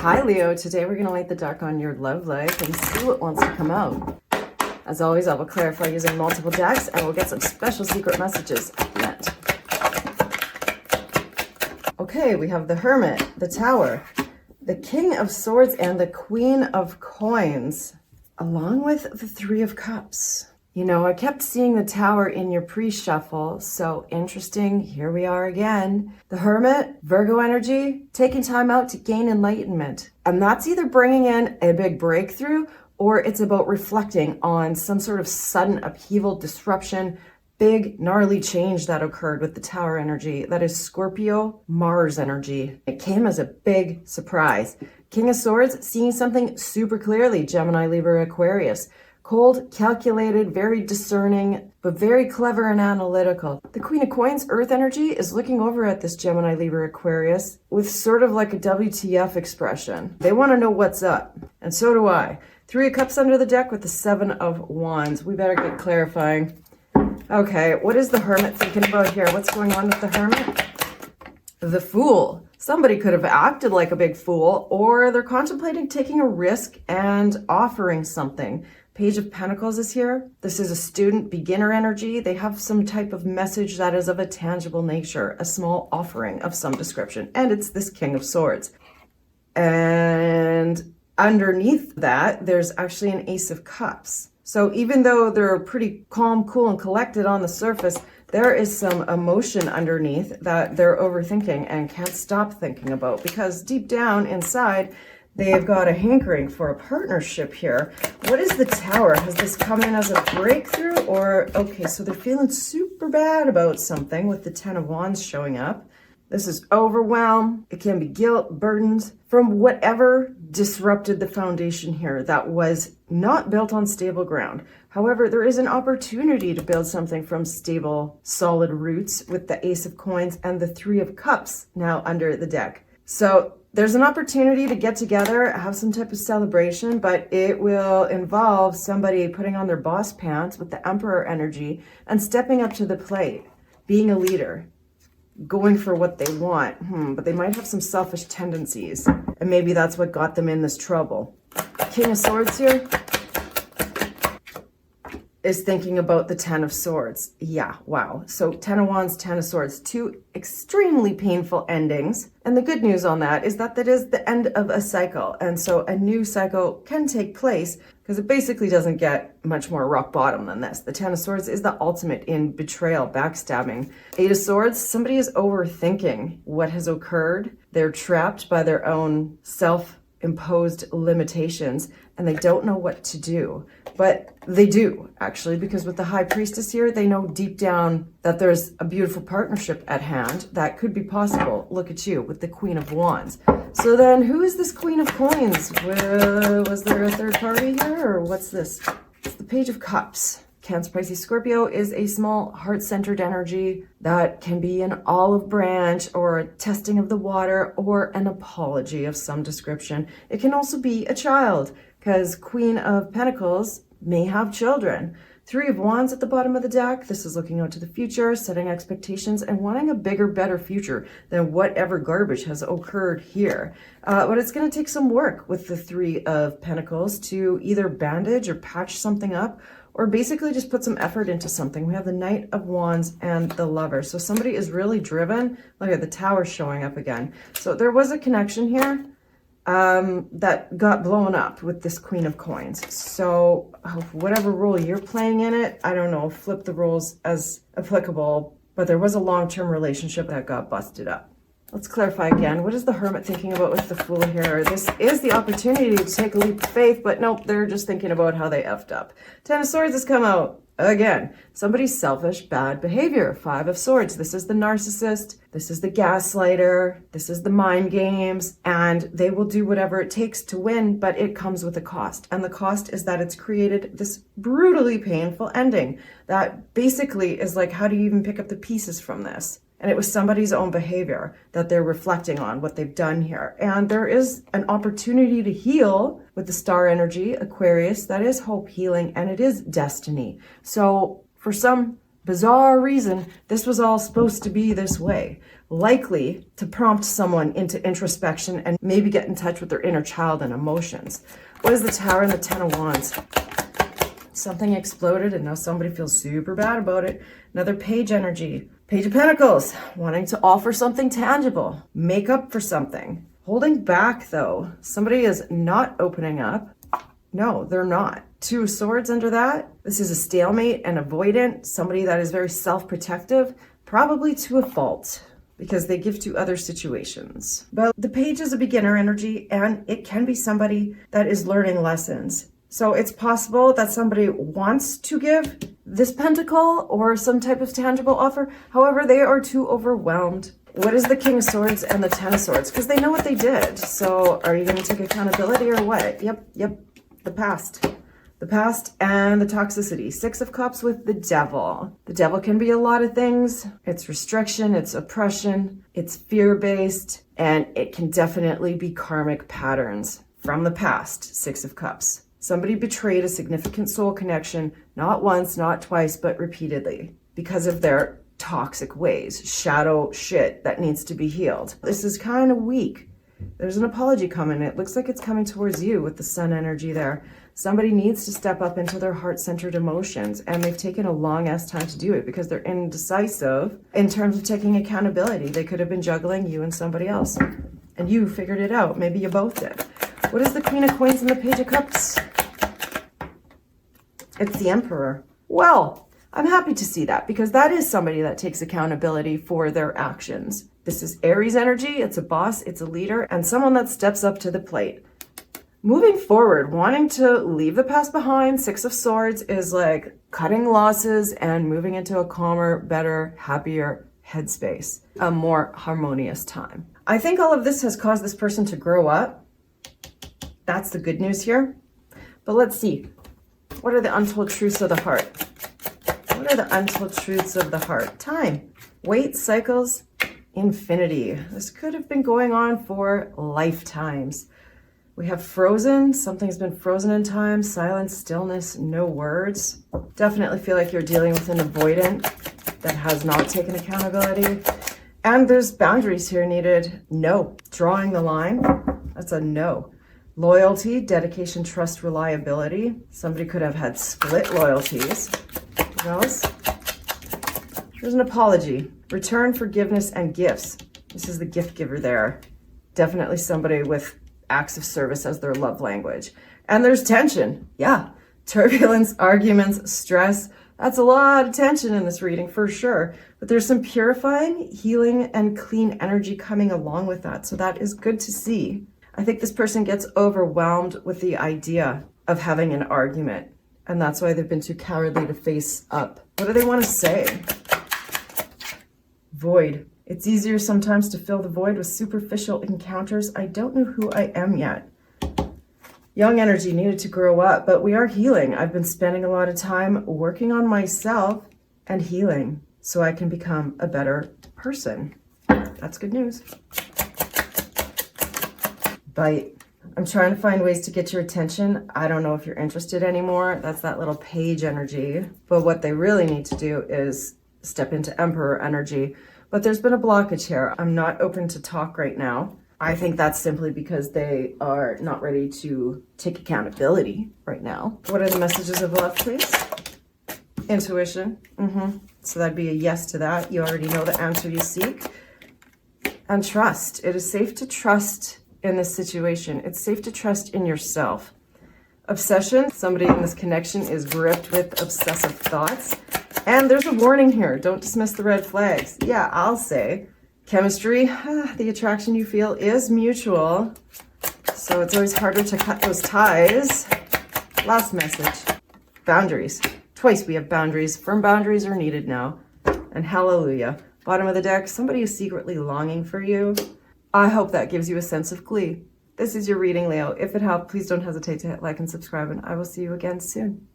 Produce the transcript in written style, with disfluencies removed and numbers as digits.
Hi Leo, today we're going to light the dark on your love life and see what wants to come out. As always, I will clarify using multiple decks and we'll get some special secret messages at the end. Okay, we have the Hermit, the Tower, the King of Swords, and the Queen of Coins, along with the Three of Cups. You know, I kept seeing the Tower in your pre-shuffle, so interesting. Here we are again. The Hermit, Virgo energy, taking time out to gain enlightenment. And that's either bringing in a big breakthrough or it's about reflecting on some sort of sudden upheaval, disruption, big gnarly change that occurred with the Tower energy. That is Scorpio, Mars energy. It came as a big surprise. King of Swords, seeing something super clearly. Gemini, Libra, Aquarius. Cold, calculated, very discerning, but very clever and analytical. The Queen of Coins, Earth energy, is looking over at this Gemini, Libra, Aquarius with sort of like a WTF expression. They want to know what's up, and so do I. Three of Cups under the deck with the Seven of Wands. We better get clarifying. Okay, what is the Hermit thinking about here? What's going on with the Hermit? The Fool. Somebody could have acted like a big fool, or they're contemplating taking a risk and offering something. Page of Pentacles is here. This is a student, beginner energy. They have some type of message that is of a tangible nature, a small offering of some description. And it's this King of Swords. And underneath that, there's actually an Ace of Cups. So even though they're pretty calm, cool, and collected on the surface, there is some emotion underneath that they're overthinking and can't stop thinking about, because deep down inside, they've got a hankering for a partnership here. What is the Tower? Has this come in as a breakthrough or, okay, so they're feeling super bad about something with the Ten of Wands showing up. This is overwhelm. It can be guilt, burdens from whatever disrupted the foundation here that was not built on stable ground. However, there is an opportunity to build something from stable, solid roots with the Ace of Coins and the Three of Cups now under the deck. So there's an opportunity to get together, have some type of celebration, but it will involve somebody putting on their boss pants with the Emperor energy and stepping up to the plate, being a leader, going for what they want. But they might have some selfish tendencies, and maybe that's what got them in this trouble. King of Swords here is thinking about the Ten of Swords. Yeah, wow. So Ten of Wands, Ten of Swords, two extremely painful endings. And the good news on that is that that is the end of a cycle. And so a new cycle can take place because it basically doesn't get much more rock bottom than this. The Ten of Swords is the ultimate in betrayal, backstabbing. Eight of Swords, somebody is overthinking what has occurred. They're trapped by their own self-imposed limitations and they don't know what to do. But they do, actually, because with the High Priestess here, they know deep down that there's a beautiful partnership at hand that could be possible. Look at you with the Queen of Wands. So then who is this Queen of Coins? Was there a third party here, or what's this? It's the Page of Cups. Cancer, Pisces, Scorpio is a small heart-centered energy that can be an olive branch or a testing of the water or an apology of some description. It can also be a child, because Queen of Pentacles may have children. Three of Wands at the bottom of the deck. This is looking out to the future, setting expectations, and wanting a bigger, better future than whatever garbage has occurred here. But it's going to take some work with the Three of Pentacles to either bandage or patch something up, or basically just put some effort into something. We have the Knight of Wands and the Lover. So somebody is really driven. Look at the Tower showing up again. So there was a connection here that got blown up with this Queen of Coins. So whatever role you're playing in it, I don't know, flip the roles as applicable, but there was a long-term relationship that got busted up. Let's clarify again. What is the Hermit thinking about with the Fool here? This is the opportunity to take a leap of faith, but nope, they're just thinking about how they effed up. Ten of Swords has come out. Again, somebody's selfish, bad behavior. Five of Swords. This is the narcissist. This is the gaslighter. This is the mind games. And they will do whatever it takes to win, but it comes with a cost. And the cost is that it's created this brutally painful ending that basically is like, how do you even pick up the pieces from this? And it was somebody's own behavior that they're reflecting on, what they've done here. And there is an opportunity to heal with the star energy, Aquarius. That is hope, healing, and it is destiny. So for some bizarre reason, this was all supposed to be this way. Likely to prompt someone into introspection and maybe get in touch with their inner child and emotions. What is the Tower and the Ten of Wands? Something exploded and now somebody feels super bad about it. Another Page energy. Page of Pentacles, wanting to offer something tangible, make up for something. Holding back though, somebody is not opening up. No, they're not. Two of Swords under that. This is a stalemate and avoidant, somebody that is very self-protective, probably to a fault, because they give to other situations. But the Page is a beginner energy, and it can be somebody that is learning lessons. So it's possible that somebody wants to give this pentacle or some type of tangible offer. However, they are too overwhelmed. What is the King of Swords and the Ten of Swords? Because they know what they did. So are you going to take accountability or what? Yep. The past. The past and the toxicity. Six of Cups with the Devil. The Devil can be a lot of things. It's restriction, it's oppression, it's fear-based, and it can definitely be karmic patterns from the past. Six of Cups. Somebody betrayed a significant soul connection, not once, not twice, but repeatedly because of their toxic ways, shadow shit that needs to be healed. This is kind of weak. There's an apology coming. It looks like it's coming towards you with the Sun energy there. Somebody needs to step up into their heart-centered emotions, and they've taken a long-ass time to do it because they're indecisive in terms of taking accountability. They could have been juggling you and somebody else, and you figured it out. Maybe you both did. What is the Queen of Coins and the Page of Cups? It's the Emperor. Well, I'm happy to see that because that is somebody that takes accountability for their actions. This is Aries energy. It's a boss, it's a leader, and someone that steps up to the plate. Moving forward, wanting to leave the past behind, Six of Swords is like cutting losses and moving into a calmer, better, happier headspace, a more harmonious time. I think all of this has caused this person to grow up. That's the good news here. But let's see. What are the untold truths of the heart? What are the untold truths of the heart? Time, wait, cycles, infinity. This could have been going on for lifetimes. We have frozen. Something's been frozen in time. Silence, stillness, no words. Definitely feel like you're dealing with an avoidant that has not taken accountability. And there's boundaries here needed. No. Drawing the line. That's a no. Loyalty, dedication, trust, reliability. Somebody could have had split loyalties. What else? There's an apology. Return, forgiveness, and gifts. This is the gift giver there. Definitely somebody with acts of service as their love language. And there's tension. Yeah. Turbulence, arguments, stress. That's a lot of tension in this reading for sure. But there's some purifying, healing, and clean energy coming along with that. So that is good to see. I think this person gets overwhelmed with the idea of having an argument. And that's why they've been too cowardly to face up. What do they want to say? Void. It's easier sometimes to fill the void with superficial encounters. I don't know who I am yet. Young energy needed to grow up, but we are healing. I've been spending a lot of time working on myself and healing so I can become a better person. That's good news. Bite. I'm trying to find ways to get your attention. I don't know if you're interested anymore. That's that little Page energy. But what they really need to do is step into Emperor energy. But there's been a blockage here. I'm not open to talk right now. I think that's simply because they are not ready to take accountability right now. What are the messages of love, please? Intuition. So that'd be a yes to that. You already know the answer you seek. And trust. It is safe to trust in this situation. It's safe to trust in yourself. Obsession. Somebody in this connection is gripped with obsessive thoughts. And there's a warning here. Don't dismiss the red flags. Yeah, I'll say. Chemistry. The attraction you feel is mutual. So it's always harder to cut those ties. Last message. Boundaries. Twice we have boundaries. Firm boundaries are needed now. And hallelujah. Bottom of the deck. Somebody is secretly longing for you. I hope that gives you a sense of glee. This is your reading, Leo. If it helped, please don't hesitate to hit like and subscribe, and I will see you again soon.